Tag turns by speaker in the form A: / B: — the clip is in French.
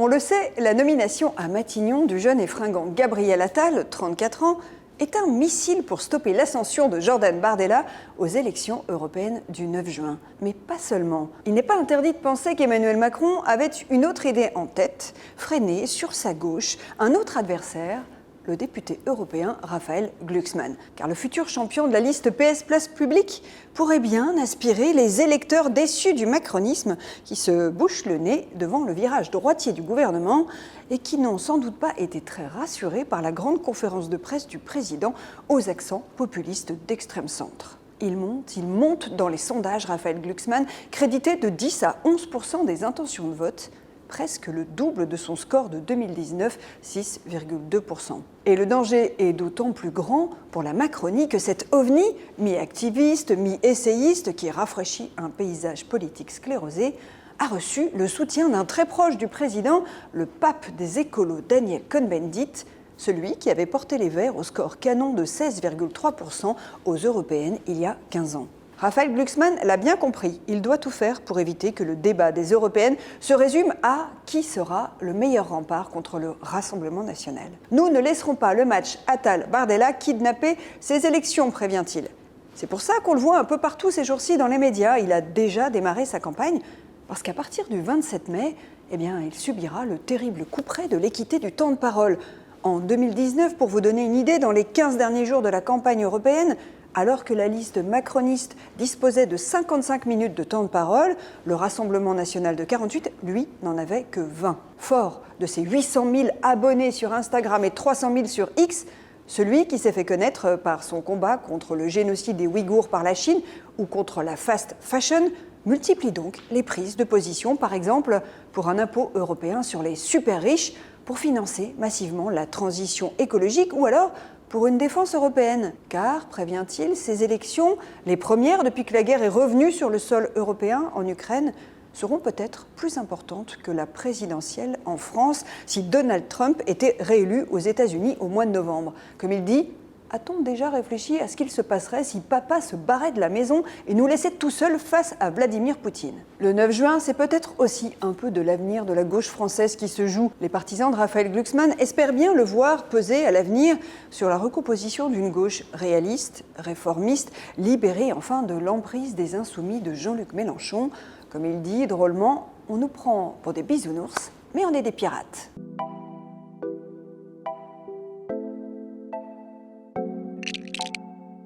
A: On le sait, la nomination à Matignon du jeune et fringant Gabriel Attal, 34 ans, est un missile pour stopper l'ascension de Jordan Bardella aux élections européennes du 9 juin. Mais pas seulement. Il n'est pas interdit de penser qu'Emmanuel Macron avait une autre idée en tête, freiner sur sa gauche un autre adversaire, le député européen Raphaël Glucksmann. Car le futur champion de la liste PS Place Publique pourrait bien aspirer les électeurs déçus du macronisme qui se bouchent le nez devant le virage droitier du gouvernement et qui n'ont sans doute pas été très rassurés par la grande conférence de presse du président aux accents populistes d'extrême centre. Il monte dans les sondages, Raphaël Glucksmann, crédité de 10 à 11% des intentions de vote, presque le double de son score de 2019, 6,2%. Et le danger est d'autant plus grand pour la Macronie que cet ovni, mi-activiste, mi-essayiste, qui rafraîchit un paysage politique sclérosé, a reçu le soutien d'un très proche du président, le pape des écolos Daniel Cohn-Bendit, celui qui avait porté les Verts au score canon de 16,3% aux européennes il y a 15 ans. Raphaël Glucksmann l'a bien compris, il doit tout faire pour éviter que le débat des européennes se résume à qui sera le meilleur rempart contre le Rassemblement national. Nous ne laisserons pas le match Attal-Bardella kidnapper ces élections, prévient-il. C'est pour ça qu'on le voit un peu partout ces jours-ci dans les médias. Il a déjà démarré sa campagne, parce qu'à partir du 27 mai, il subira le terrible couperet de l'équité du temps de parole. En 2019, pour vous donner une idée, dans les 15 derniers jours de la campagne européenne, alors que la liste macroniste disposait de 55 minutes de temps de parole, le Rassemblement national de 48, lui, n'en avait que 20. Fort de ses 800 000 abonnés sur Instagram et 300 000 sur X, celui qui s'est fait connaître par son combat contre le génocide des Ouïghours par la Chine ou contre la fast fashion multiplie donc les prises de position, par exemple pour un impôt européen sur les super riches pour financer massivement la transition écologique ou alors pour une défense européenne. Car, prévient-il, ces élections, les premières depuis que la guerre est revenue sur le sol européen en Ukraine, seront peut-être plus importantes que la présidentielle en France si Donald Trump était réélu aux États-Unis au mois de novembre. Comme il dit, a-t-on déjà réfléchi à ce qu'il se passerait si papa se barrait de la maison et nous laissait tout seuls face à Vladimir Poutine? Le 9 juin, c'est peut-être aussi un peu de l'avenir de la gauche française qui se joue. Les partisans de Raphaël Glucksmann espèrent bien le voir peser à l'avenir sur la recomposition d'une gauche réaliste, réformiste, libérée enfin de l'emprise des insoumis de Jean-Luc Mélenchon. Comme il dit drôlement, on nous prend pour des bisounours, mais on est des pirates.